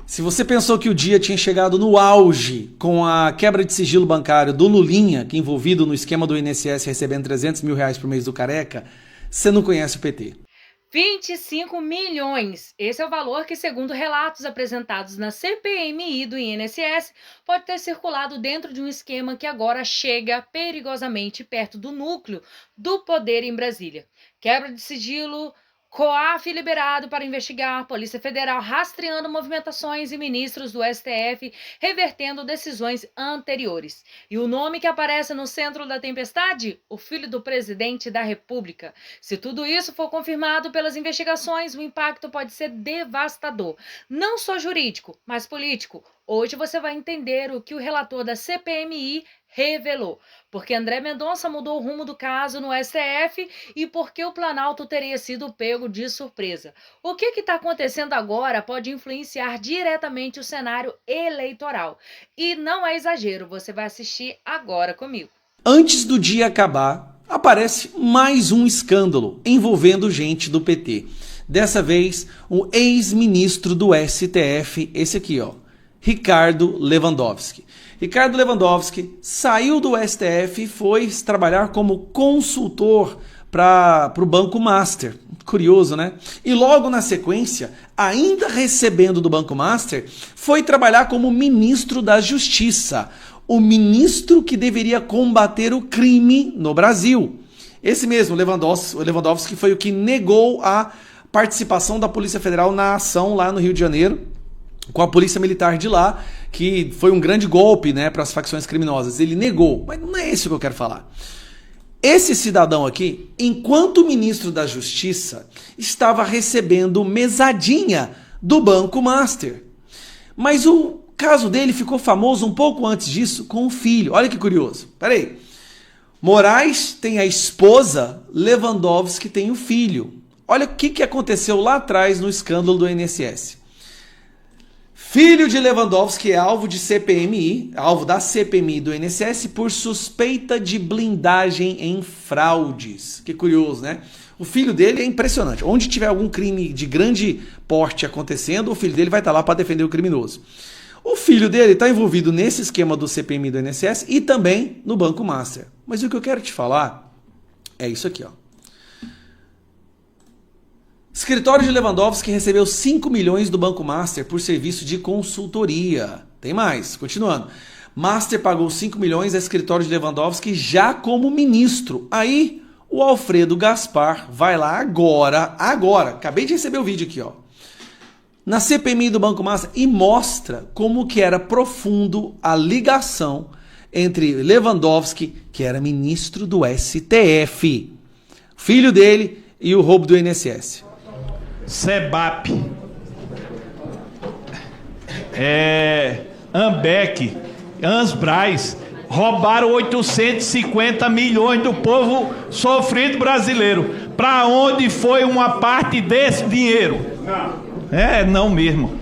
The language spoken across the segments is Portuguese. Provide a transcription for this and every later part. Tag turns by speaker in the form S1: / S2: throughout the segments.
S1: Se você pensou que o dia tinha chegado no auge com a quebra de sigilo bancário do Lulinha, que envolvido no esquema do INSS recebendo R$300 mil por mês do Careca, você não conhece o PT.
S2: 25 milhões. Esse é o valor que, segundo relatos apresentados na CPMI do INSS, pode ter circulado dentro de um esquema que agora chega perigosamente perto do núcleo do poder em Brasília. Quebra de sigilo, COAF liberado para investigar, Polícia Federal rastreando movimentações e ministros do STF revertendo decisões anteriores. E o nome que aparece no centro da tempestade? O filho do presidente da República. Se tudo isso for confirmado pelas investigações, o impacto pode ser devastador. Não só jurídico, mas político. Hoje você vai entender o que o relator da CPMI revelou, porque André Mendonça mudou o rumo do caso no STF e porque o Planalto teria sido pego de surpresa. O que está acontecendo agora pode influenciar diretamente o cenário eleitoral. E não é exagero, você vai assistir agora comigo.
S1: Antes do dia acabar, aparece mais um escândalo envolvendo gente do PT. Dessa vez, um ex-ministro do STF, esse aqui, ó, Ricardo Lewandowski. Ricardo Lewandowski saiu do STF e foi trabalhar como consultor para o Banco Master. Curioso, né? E logo na sequência, ainda recebendo do Banco Master, foi trabalhar como ministro da Justiça. O ministro que deveria combater o crime no Brasil. Esse mesmo, Lewandowski foi o que negou a participação da Polícia Federal na ação lá no Rio de Janeiro, com a polícia militar de lá, que foi um grande golpe, né, para as facções criminosas. Ele negou, mas não é isso que eu quero falar. Esse cidadão aqui, enquanto ministro da Justiça, estava recebendo mesadinha do Banco Master. Mas o caso dele ficou famoso um pouco antes disso com o filho. Olha que curioso. Peraí. Moraes tem a esposa, Lewandowski tem o filho. Olha o que aconteceu lá atrás no escândalo do INSS. Filho de Lewandowski é alvo de CPMI, alvo da CPMI do INSS por suspeita de blindagem em fraudes. Que curioso, né? O filho dele é impressionante. Onde tiver algum crime de grande porte acontecendo, o filho dele vai estar lá para defender o criminoso. O filho dele está envolvido nesse esquema do CPMI do INSS e também no Banco Master. Mas o que eu quero te falar é isso aqui, ó. Escritório de Lewandowski recebeu 5 milhões do Banco Master por serviço de consultoria. Tem mais, continuando. Master pagou 5 milhões a escritório de Lewandowski já como ministro. Aí o Alfredo Gaspar vai lá agora, acabei de receber o vídeo aqui, ó, na CPMI do Banco Master e mostra como que era profundo a ligação entre Lewandowski, que era ministro do STF, filho dele, e o roubo do INSS.
S3: SEBAP, Ambec, Ansbraz, roubaram 850 milhões do povo sofrido brasileiro. Para onde foi uma parte desse dinheiro? Não mesmo.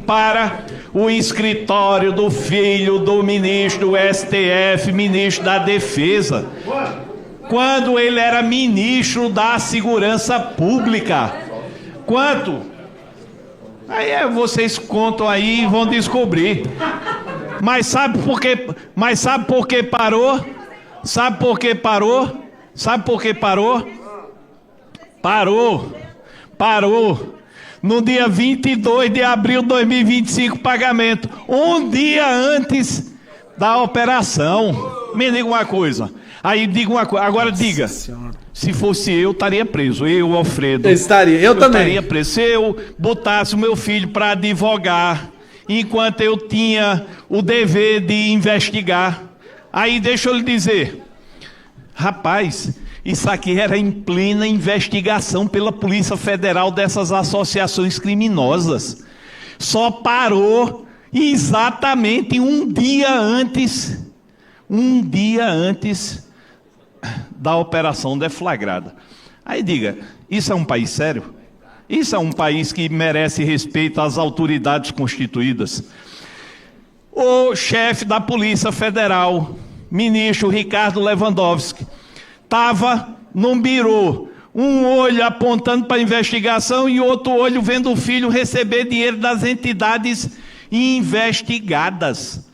S3: Para o escritório do filho do ministro do STF, ministro da Defesa, quando ele era ministro da Segurança Pública. Quanto? Aí vocês contam aí e vão descobrir. Mas sabe por que parou? Sabe por que parou? Sabe por que parou? Parou. No dia 22 de abril de 2025, pagamento. Um dia antes da operação. Me diga uma coisa. Aí diga uma coisa. Agora diga. Se fosse eu, estaria preso. Eu, Alfredo.
S1: Eu também.
S3: Estaria preso. Se eu botasse o meu filho para advogar, enquanto eu tinha o dever de investigar. Aí deixa eu lhe dizer. Rapaz, isso aqui era em plena investigação pela Polícia Federal dessas associações criminosas. Só parou exatamente um dia antes da operação deflagrada. Aí diga, isso é um país sério? Isso é um país que merece respeito às autoridades constituídas? O chefe da Polícia Federal, ministro Ricardo Lewandowski, estava num birô Um olho apontando para a investigação e outro olho vendo o filho receber dinheiro das entidades investigadas.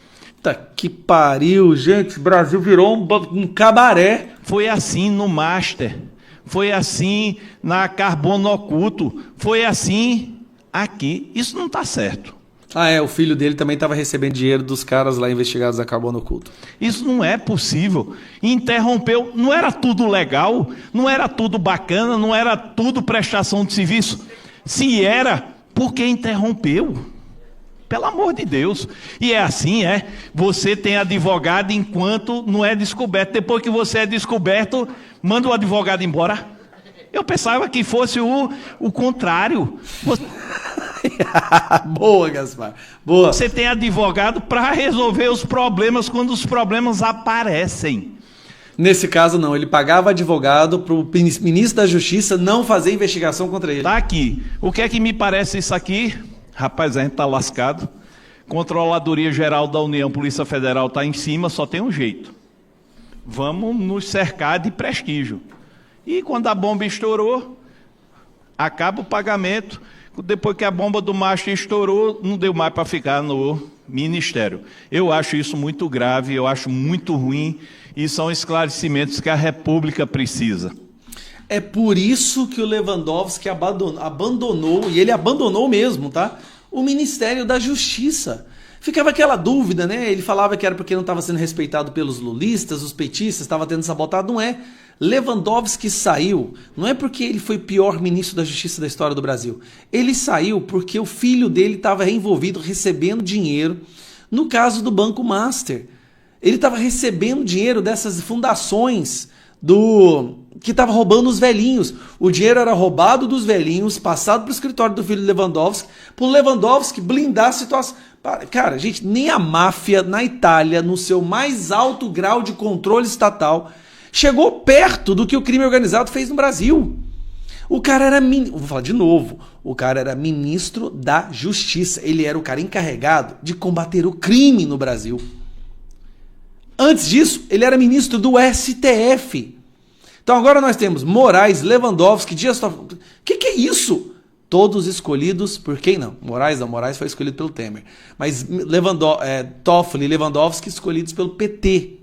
S1: Tá que pariu, gente. O Brasil virou um cabaré.
S3: Foi assim no Master, foi assim na Carbono Oculto, foi assim aqui. Isso não está certo.
S1: Ah, o filho dele também estava recebendo dinheiro dos caras lá investigados da Carbono Oculto.
S3: Isso não é possível. Interrompeu, não era tudo legal, não era tudo bacana, não era tudo prestação de serviço. Se era, por que interrompeu? Pelo amor de Deus. E é assim, você tem advogado enquanto não é descoberto. Depois que você é descoberto, manda o advogado embora. Eu pensava que fosse o contrário.
S1: Boa, Gaspar. Boa.
S3: Você tem advogado para resolver os problemas quando os problemas aparecem.
S1: Nesse caso, não. Ele pagava advogado para o ministro da Justiça não fazer investigação contra ele.
S3: Tá aqui. O que é que me parece isso aqui? Rapaz, a gente tá lascado. Controladoria Geral da União, Polícia Federal está em cima, só tem um jeito. Vamos nos cercar de prestígio. E quando a bomba estourou, acaba o pagamento. Depois que a bomba do Master estourou, não deu mais para ficar no Ministério. Eu acho isso muito grave, eu acho muito ruim, e são esclarecimentos que a República precisa.
S1: É por isso que o Lewandowski abandonou, e ele abandonou mesmo, tá? O Ministério da Justiça. Ficava aquela dúvida, né? Ele falava que era porque não estava sendo respeitado pelos lulistas, os petistas, estava tendo sabotado. Não é. Lewandowski saiu, não é porque ele foi o pior ministro da Justiça da história do Brasil. Ele saiu porque o filho dele estava envolvido recebendo dinheiro no caso do Banco Master. Ele estava recebendo dinheiro dessas fundações que estava roubando os velhinhos. O dinheiro era roubado dos velhinhos, passado para o escritório do filho Lewandowski, para o Lewandowski blindar a situação. Cara, gente, nem a máfia na Itália, no seu mais alto grau de controle estatal, chegou perto do que o crime organizado fez no Brasil. O cara era, vou falar de novo, o cara era ministro da Justiça. Ele era o cara encarregado de combater o crime no Brasil. Antes disso, ele era ministro do STF. Então agora nós temos Moraes, Lewandowski, Dias Toffoli. O que é isso? Todos escolhidos por quem não? Moraes foi escolhido pelo Temer. Mas Toffoli e Lewandowski escolhidos pelo PT.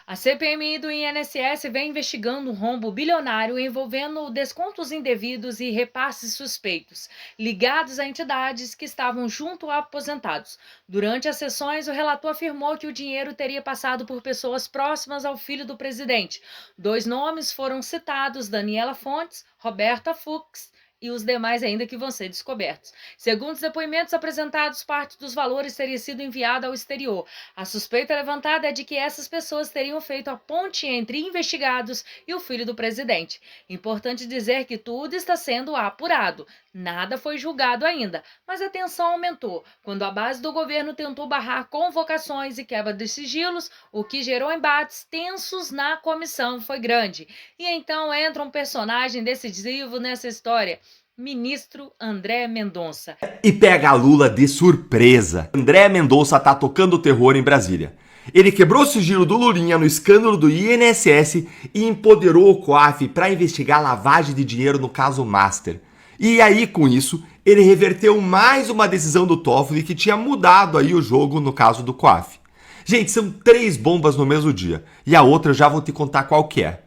S2: A CPMI do INSS vem investigando um rombo bilionário envolvendo descontos indevidos e repasses suspeitos, ligados a entidades que estavam junto a aposentados. Durante as sessões, o relator afirmou que o dinheiro teria passado por pessoas próximas ao filho do presidente. 2 nomes foram citados: Daniela Fontes, Roberta Fux e os demais ainda que vão ser descobertos. Segundo os depoimentos apresentados, parte dos valores teria sido enviada ao exterior. A suspeita levantada é de que essas pessoas teriam feito a ponte entre investigados e o filho do presidente. Importante dizer que tudo está sendo apurado. Nada foi julgado ainda, mas a tensão aumentou quando a base do governo tentou barrar convocações e quebra de sigilos, o que gerou embates tensos na comissão. Foi grande. E então entra um personagem decisivo nessa história: ministro André Mendonça.
S4: E pega a Lula de surpresa. André Mendonça tá tocando o terror em Brasília. Ele quebrou o sigilo do Lulinha no escândalo do INSS e empoderou o COAF para investigar a lavagem de dinheiro no caso Master. E aí, com isso, ele reverteu mais uma decisão do Toffoli que tinha mudado aí o jogo no caso do COAF. Gente, são 3 bombas no mesmo dia, e a outra eu já vou te contar qual que é.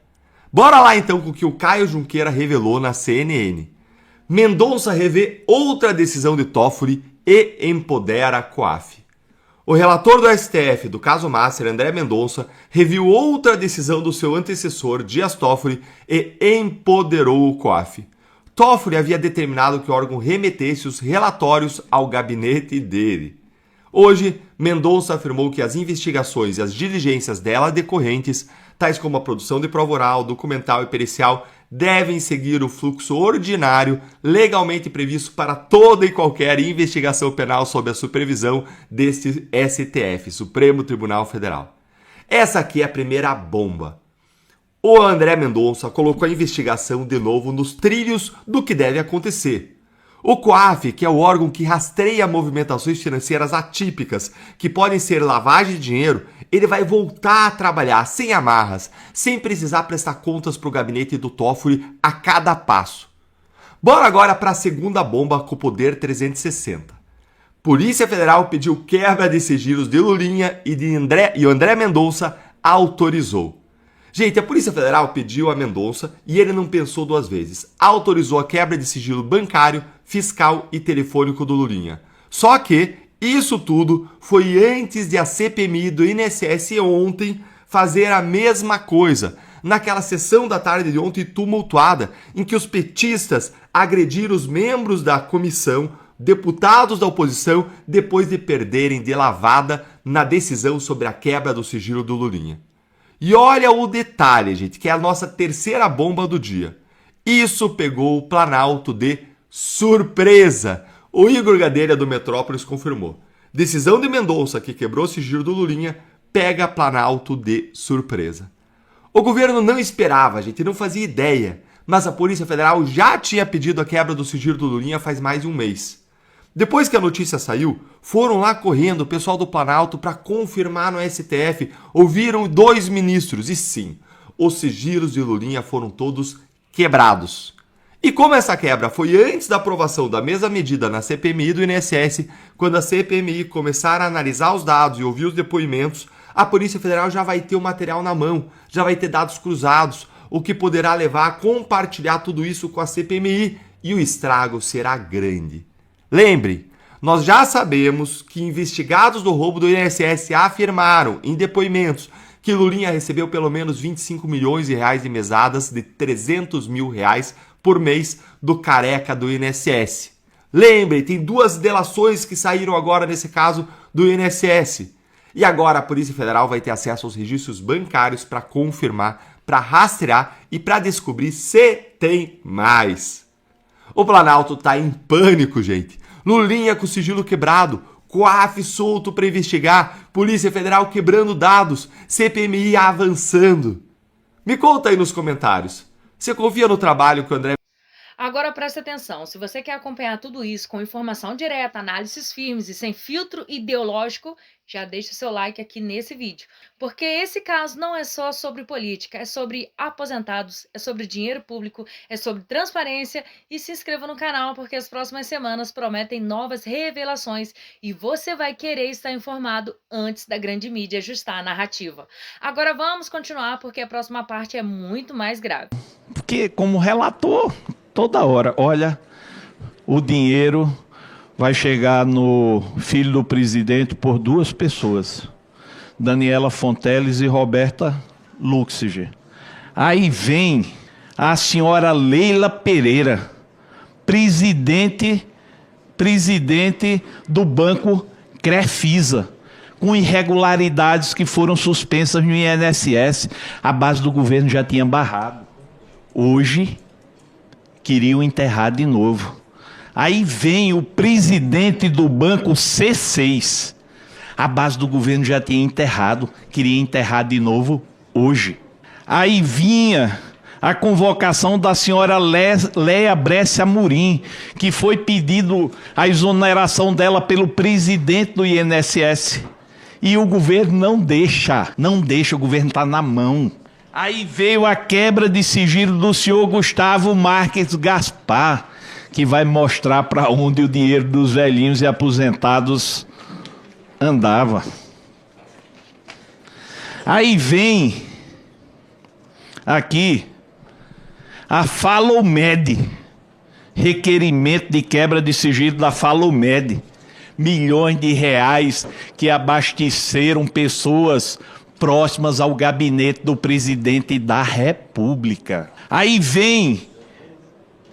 S4: Bora lá então com o que o Caio Junqueira revelou na CNN. Mendonça revê outra decisão de Toffoli e empodera a COAF. O relator do STF do caso Master, André Mendonça, reviu outra decisão do seu antecessor, Dias Toffoli, e empoderou o COAF. Toffoli havia determinado que o órgão remetesse os relatórios ao gabinete dele. Hoje, Mendonça afirmou que as investigações e as diligências dela decorrentes, tais como a produção de prova oral, documental e pericial, devem seguir o fluxo ordinário legalmente previsto para toda e qualquer investigação penal sob a supervisão deste STF, Supremo Tribunal Federal. Essa aqui é a primeira bomba. O André Mendonça colocou a investigação de novo nos trilhos do que deve acontecer. O COAF, que é o órgão que rastreia movimentações financeiras atípicas, que podem ser lavagem de dinheiro, ele vai voltar a trabalhar sem amarras, sem precisar prestar contas para o gabinete do Toffoli a cada passo. Bora agora para a segunda bomba com o Poder 360. Polícia Federal pediu quebra de sigilos de Lulinha e o André Mendonça autorizou. Gente, a Polícia Federal pediu a Mendonça e ele não pensou duas vezes. Autorizou a quebra de sigilo bancário, fiscal e telefônico do Lulinha. Só que isso tudo foi antes de a CPMI do INSS ontem fazer a mesma coisa, naquela sessão da tarde de ontem tumultuada, em que os petistas agrediram os membros da comissão, deputados da oposição, depois de perderem de lavada na decisão sobre a quebra do sigilo do Lulinha. E olha o detalhe, gente, que é a nossa terceira bomba do dia. Isso pegou o Planalto de surpresa. O Igor Gadelha do Metrópolis confirmou. Decisão de Mendonça, que quebrou o sigilo do Lulinha, pega Planalto de surpresa. O governo não esperava, gente, não fazia ideia, mas a Polícia Federal já tinha pedido a quebra do sigilo do Lulinha faz mais de um mês. Depois que a notícia saiu, foram lá correndo o pessoal do Planalto para confirmar no STF, ouviram 2 ministros e sim, os sigilos de Lulinha foram todos quebrados. E como essa quebra foi antes da aprovação da mesma medida na CPMI do INSS, quando a CPMI começar a analisar os dados e ouvir os depoimentos, a Polícia Federal já vai ter o material na mão, já vai ter dados cruzados, o que poderá levar a compartilhar tudo isso com a CPMI e o estrago será grande. Lembre, nós já sabemos que investigados do roubo do INSS afirmaram em depoimentos que Lulinha recebeu pelo menos 25 milhões de reais de mesadas de 300 mil reais por mês do careca do INSS. Lembre, tem 2 delações que saíram agora nesse caso do INSS. E agora a Polícia Federal vai ter acesso aos registros bancários para confirmar, para rastrear e para descobrir se tem mais. O Planalto tá em pânico, gente. Lulinha com sigilo quebrado, COAF solto para investigar, Polícia Federal quebrando dados, CPMI avançando. Me conta aí nos comentários. Você confia no trabalho que o André...
S2: Agora preste atenção, se você quer acompanhar tudo isso com informação direta, análises firmes e sem filtro ideológico, já deixa o seu like aqui nesse vídeo. Porque esse caso não é só sobre política, é sobre aposentados, é sobre dinheiro público, é sobre transparência e se inscreva no canal porque as próximas semanas prometem novas revelações e você vai querer estar informado antes da grande mídia ajustar a narrativa. Agora vamos continuar porque a próxima parte é muito mais grave.
S3: Porque como relator, toda hora, olha, o dinheiro vai chegar no filho do presidente por 2 pessoas, Daniela Fonteles e Roberta Luxiger. Aí vem a senhora Leila Pereira, presidente do Banco Crefisa, com irregularidades que foram suspensas no INSS, a base do governo já tinha barrado. Hoje, queriam enterrar de novo. Aí vem o presidente do banco C6. A base do governo já tinha enterrado, queria enterrar de novo hoje. Aí vinha a convocação da senhora Léa Brescia Amorim, que foi pedido a exoneração dela pelo presidente do INSS. E o governo não deixa, o governo está na mão. Aí veio a quebra de sigilo do senhor Gustavo Marques Gaspar, que vai mostrar para onde o dinheiro dos velhinhos e aposentados andava. Aí vem aqui a Falomed, requerimento de quebra de sigilo da Falomed. Milhões de reais que abasteceram pessoas próximas ao gabinete do presidente da República. Aí vem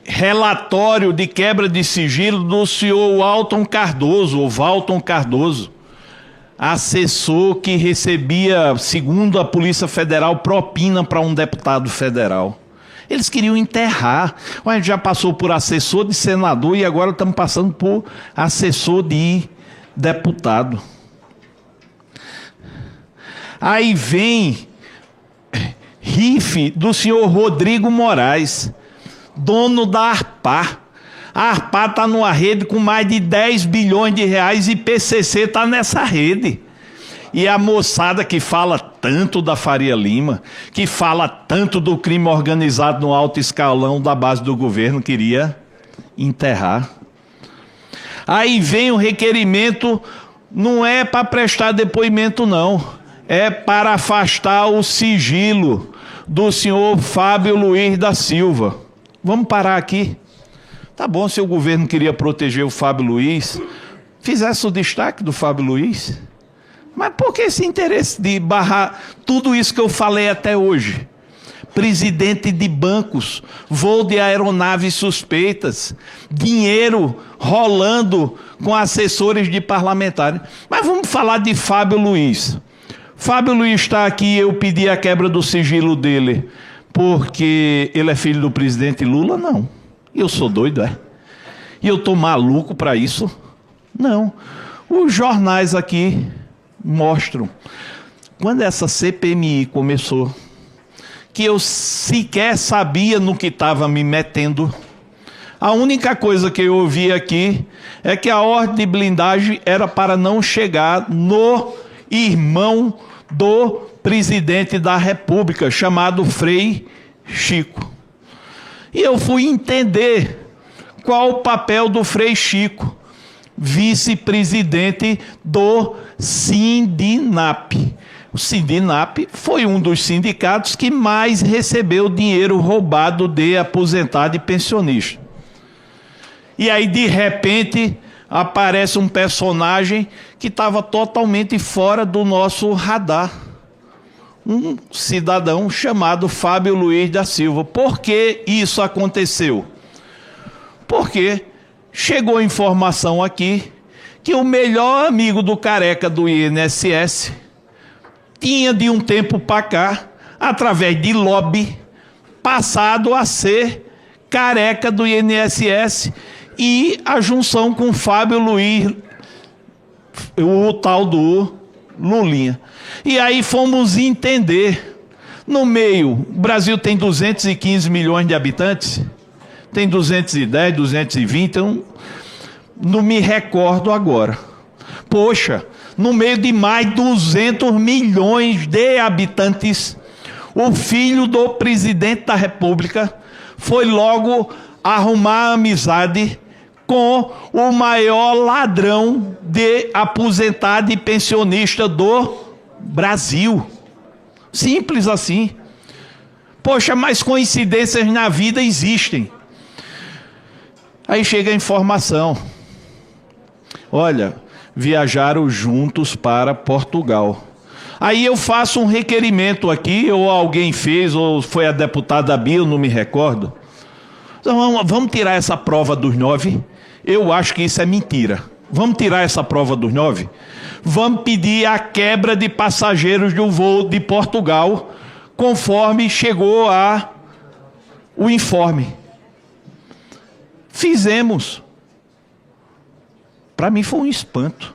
S3: relatório de quebra de sigilo do senhor Walton Cardoso, assessor que recebia, segundo a Polícia Federal, propina para um deputado federal. Eles queriam enterrar. A gente já passou por assessor de senador e agora estamos passando por assessor de deputado. Aí vem RIF do senhor Rodrigo Moraes, dono da Arpar. A Arpar está numa rede com mais de 10 bilhões de reais e PCC está nessa rede. E a moçada que fala tanto da Faria Lima, que fala tanto do crime organizado no alto escalão da base do governo, queria enterrar. Aí vem o requerimento, não é para prestar depoimento não, é para afastar o sigilo do senhor Fábio Luiz da Silva. Vamos parar aqui. Tá bom, se o governo queria proteger o Fábio Luiz, fizesse o destaque do Fábio Luiz. Mas por que esse interesse de barrar tudo isso que eu falei até hoje? Presidente de bancos, voo de aeronaves suspeitas, dinheiro rolando com assessores de parlamentares. Mas vamos falar de Fábio Luiz. Fábio Luiz está aqui, eu pedi a quebra do sigilo dele porque ele é filho do presidente Lula? Não. Eu sou doido, é? E eu estou maluco para isso? Não. Os jornais aqui mostram. Quando essa CPMI começou, que eu sequer sabia no que estava me metendo, a única coisa que eu ouvi aqui é que a ordem de blindagem era para não chegar no irmão do presidente da República, chamado Frei Chico. E eu fui entender qual o papel do Frei Chico, vice-presidente do Sindinap. O Sindinap foi um dos sindicatos que mais recebeu dinheiro roubado de aposentado e pensionista. E aí, de repente, aparece um personagem que estava totalmente fora do nosso radar. Um cidadão chamado Fábio Luiz da Silva. Por que isso aconteceu? Porque chegou informação aqui que o melhor amigo do careca do INSS tinha de um tempo para cá, através de lobby, passado a ser careca do INSS e a junção com Fábio Luiz, o tal do Lulinha. E aí fomos entender, no meio, o Brasil tem 215 milhões de habitantes, tem 210, 220, eu não me recordo agora. Poxa, no meio de mais 200 milhões de habitantes, o filho do presidente da República foi logo arrumar amizade com o maior ladrão de aposentado e pensionista do Brasil. Simples assim. Poxa, mas coincidências na vida existem. Aí chega a informação. Olha, viajaram juntos para Portugal. Aí eu faço um requerimento aqui, ou alguém fez, ou foi a deputada Bia, eu não me recordo. Então, vamos tirar essa prova dos 9? Eu acho que isso é mentira. Vamos tirar essa prova dos 9? Vamos pedir a quebra de passageiros do voo de Portugal, conforme chegou o informe. Fizemos. Para mim foi um espanto.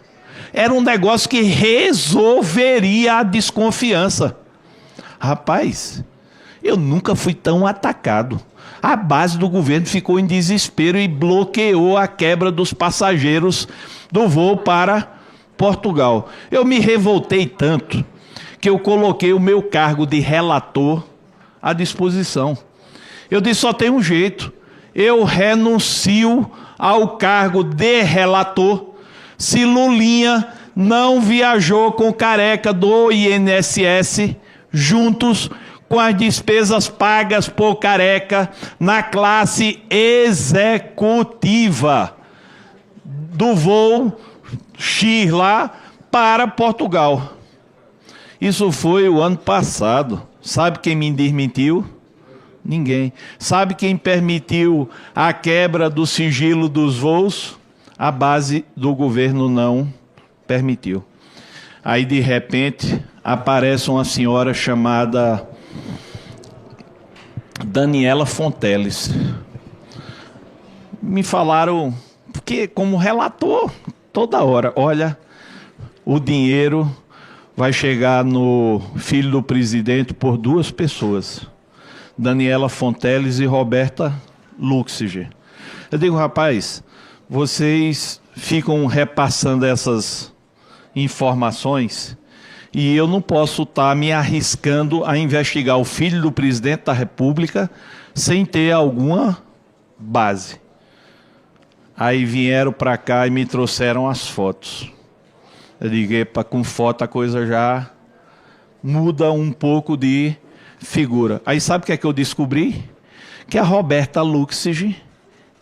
S3: Era um negócio que resolveria a desconfiança. Rapaz, eu nunca fui tão atacado. A base do governo ficou em desespero e bloqueou a quebra dos passageiros do voo para Portugal. Eu me revoltei tanto que eu coloquei o meu cargo de relator à disposição. Eu disse, só tem um jeito. Eu renuncio ao cargo de relator se Lulinha não viajou com careca do INSS juntos com as despesas pagas por careca na classe executiva do voo X lá para Portugal. Isso foi o ano passado. Sabe quem me desmentiu? Ninguém. Sabe quem permitiu a quebra do sigilo dos voos? A base do governo não permitiu. Aí, de repente, aparece uma senhora chamada Daniela Fonteles. Me falaram, porque como relator, toda hora, olha, o dinheiro vai chegar no filho do presidente por 2 pessoas. Daniela Fonteles e Roberta Luxiger. Eu digo, rapaz, vocês ficam repassando essas informações E eu não posso estar me arriscando a investigar o filho do presidente da República sem ter alguma base. Aí vieram para cá e me trouxeram as fotos. Eu digo, epa, com foto a coisa já muda um pouco de figura. Aí sabe o que é que eu descobri? Que a Roberta Luxig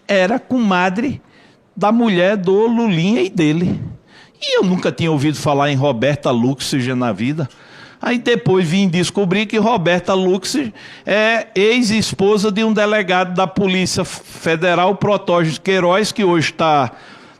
S3: era comadre da mulher do Lulinha e dele. E eu nunca tinha ouvido falar em Roberta Luxig na vida. Aí depois vim descobrir que Roberta Luxig é ex-esposa de um delegado da Polícia Federal, Protógenes Queiroz, que hoje está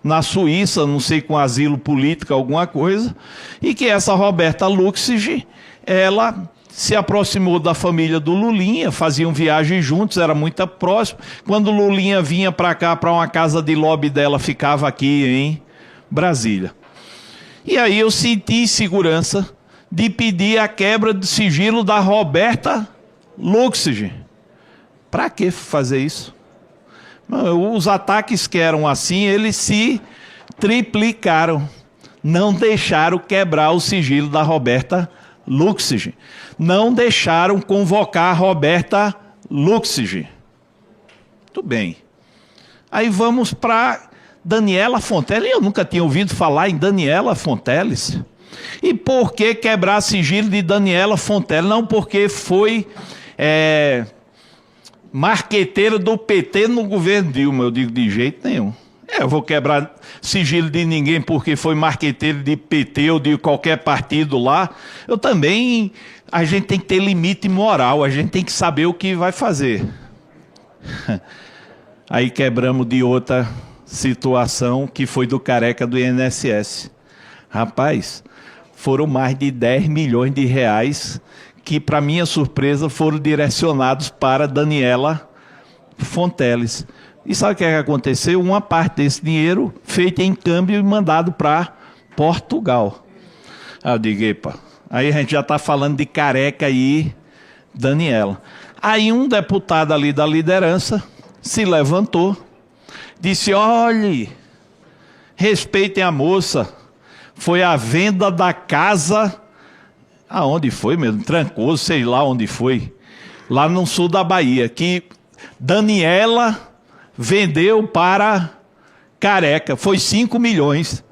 S3: na Suíça, não sei, com asilo político, alguma coisa, e que essa Roberta Luxig, ela se aproximou da família do Lulinha, faziam viagens juntos, era muito próximo. Quando o Lulinha vinha para cá, para uma casa de lobby dela, ficava aqui em Brasília. E aí eu senti segurança de pedir a quebra de sigilo da Roberta Luxig. Para que fazer isso? Os ataques que eram assim, eles se triplicaram. Não deixaram quebrar o sigilo da Roberta Luxig. Não deixaram convocar a Roberta Luxig. Muito bem. Aí vamos para Daniela Fonteles. Eu nunca tinha ouvido falar em Daniela Fonteles. E por que quebrar sigilo de Daniela Fonteles? Não porque foi marqueteira do PT no governo Dilma. Eu digo, de jeito nenhum. Eu vou quebrar sigilo de ninguém porque foi marqueteiro de PT ou de qualquer partido lá. Eu também, a gente tem que ter limite moral, a gente tem que saber o que vai fazer. Aí quebramos de outra situação que foi do careca do INSS. Rapaz, foram mais de 10 milhões de reais que, para minha surpresa, foram direcionados para Daniela Fonteles. E sabe o que aconteceu? Uma parte desse dinheiro feita em câmbio e mandado para Portugal. Aí eu digo, epa, aí a gente já está falando de careca e Daniela. Aí um deputado ali da liderança se levantou, disse, olhe, respeitem a moça, foi a venda da casa, aonde foi mesmo? Trancoso, sei lá onde foi, lá no sul da Bahia, que Daniela vendeu para careca, foi 5 milhões.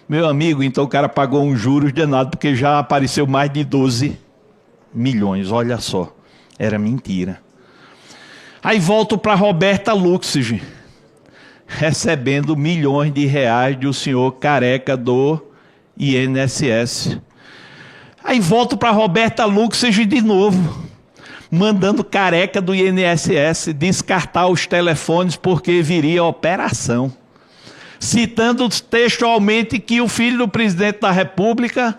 S3: Meu amigo, então o cara pagou uns juros de nada, porque já apareceu mais de 12 milhões, olha só, era mentira. Aí volto para Roberta Luxig, recebendo milhões de reais do senhor careca do INSS. Aí volto para Roberta Luxig de novo, mandando careca do INSS descartar os telefones porque viria operação. Citando textualmente que o filho do presidente da República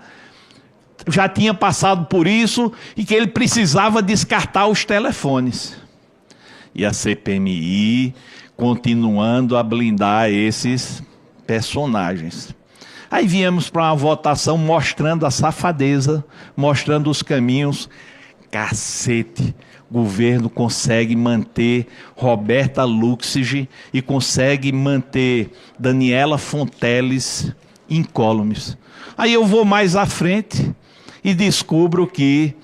S3: já tinha passado por isso e que ele precisava descartar os telefones. E a CPMI continuando a blindar esses personagens. Aí viemos para uma votação mostrando a safadeza, mostrando os caminhos. Cacete, o governo consegue manter Roberta Luxig e consegue manter Daniela Fonteles incólumes. Aí eu vou mais à frente e descubro que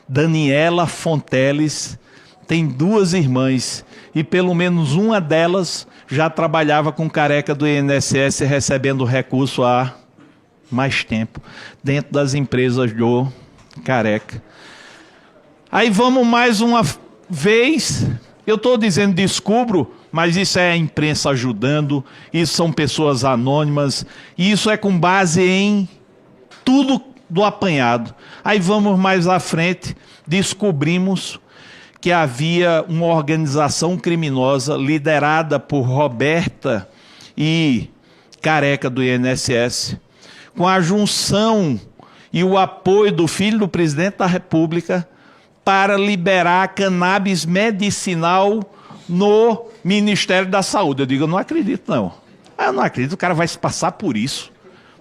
S3: Daniela Fonteles tem 2 irmãs e pelo menos uma delas já trabalhava com careca do INSS recebendo recurso há mais tempo, dentro das empresas do careca. Aí vamos mais uma vez, eu estou dizendo descubro, mas isso é a imprensa ajudando, isso são pessoas anônimas, e isso é com base em tudo do apanhado. Aí vamos mais à frente, descobrimos que havia uma organização criminosa liderada por Roberta e careca do INSS, com a junção e o apoio do filho do presidente da República, para liberar cannabis medicinal no Ministério da Saúde. Eu digo, eu não acredito não. Eu não acredito, o cara vai se passar por isso.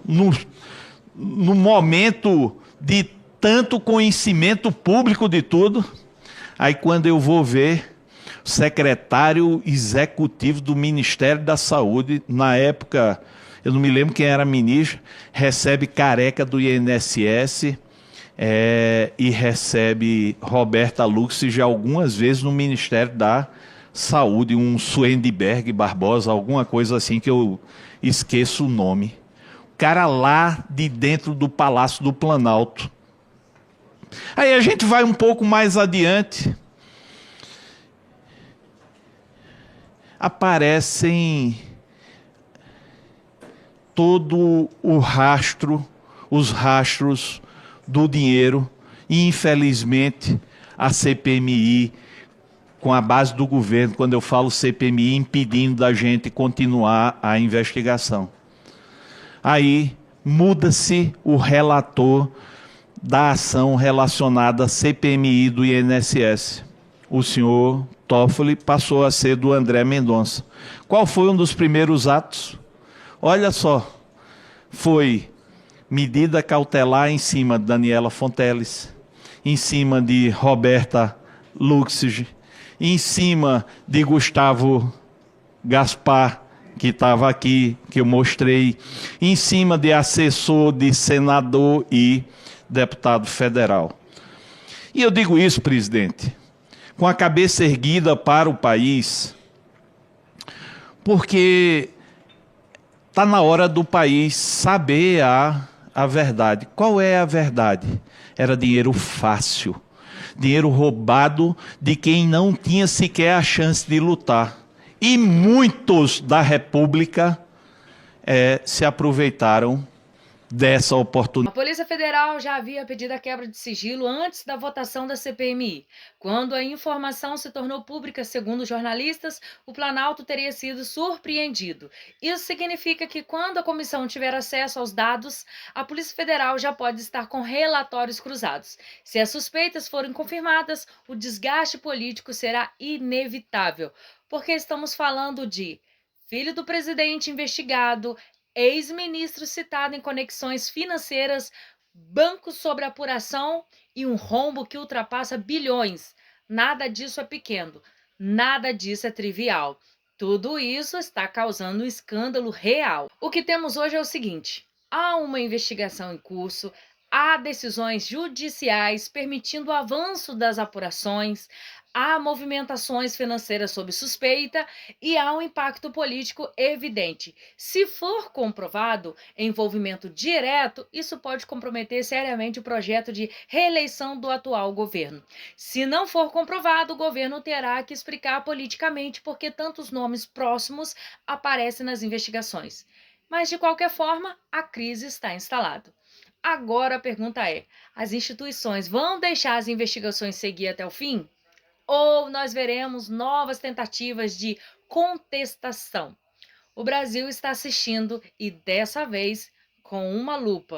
S3: No momento de tanto conhecimento público de tudo. Aí quando eu vou ver, o secretário executivo do Ministério da Saúde, na época, eu não me lembro quem era ministro, recebe careca do INSS e recebe Roberta Luxig algumas vezes no Ministério da Saúde, um Suendeberg Barbosa, alguma coisa assim que eu esqueço o nome. O cara lá de dentro do Palácio do Planalto. Aí a gente vai um pouco mais adiante. Aparecem todo o rastro, os rastros do dinheiro, e infelizmente a CPMI, com a base do governo, quando eu falo CPMI, impedindo da gente continuar a investigação. Aí muda-se o relator da ação relacionada à CPMI do INSS. O senhor Toffoli passou a ser do André Mendonça. Qual foi um dos primeiros atos? Olha só, foi medida cautelar em cima de Daniela Fonteles, em cima de Roberta Luxig, em cima de Gustavo Gaspar, que estava aqui, que eu mostrei, em cima de assessor de senador e deputado federal. E eu digo isso, presidente, com a cabeça erguida para o país, porque está na hora do país saber a verdade. Qual é a verdade? Era dinheiro fácil, dinheiro roubado de quem não tinha sequer a chance de lutar. E muitos da República se aproveitaram dessa oportunidade.
S2: A Polícia Federal já havia pedido a quebra de sigilo antes da votação da CPMI. Quando a informação se tornou pública, segundo jornalistas, o Planalto teria sido surpreendido. Isso significa que quando a comissão tiver acesso aos dados, a Polícia Federal já pode estar com relatórios cruzados. Se as suspeitas forem confirmadas, o desgaste político será inevitável, porque estamos falando de filho do presidente investigado, ex-ministro citado em conexões financeiras, bancos sobre apuração e um rombo que ultrapassa bilhões. Nada disso é pequeno, nada disso é trivial. Tudo isso está causando um escândalo real. O que temos hoje é o seguinte: há uma investigação em curso, há decisões judiciais permitindo o avanço das apurações, há movimentações financeiras sob suspeita e há um impacto político evidente. Se for comprovado envolvimento direto, isso pode comprometer seriamente o projeto de reeleição do atual governo. Se não for comprovado, o governo terá que explicar politicamente por que tantos nomes próximos aparecem nas investigações. Mas, de qualquer forma, a crise está instalada. Agora a pergunta é: as instituições vão deixar as investigações seguir até o fim? Ou nós veremos novas tentativas de contestação? O Brasil está assistindo e, dessa vez, com uma lupa.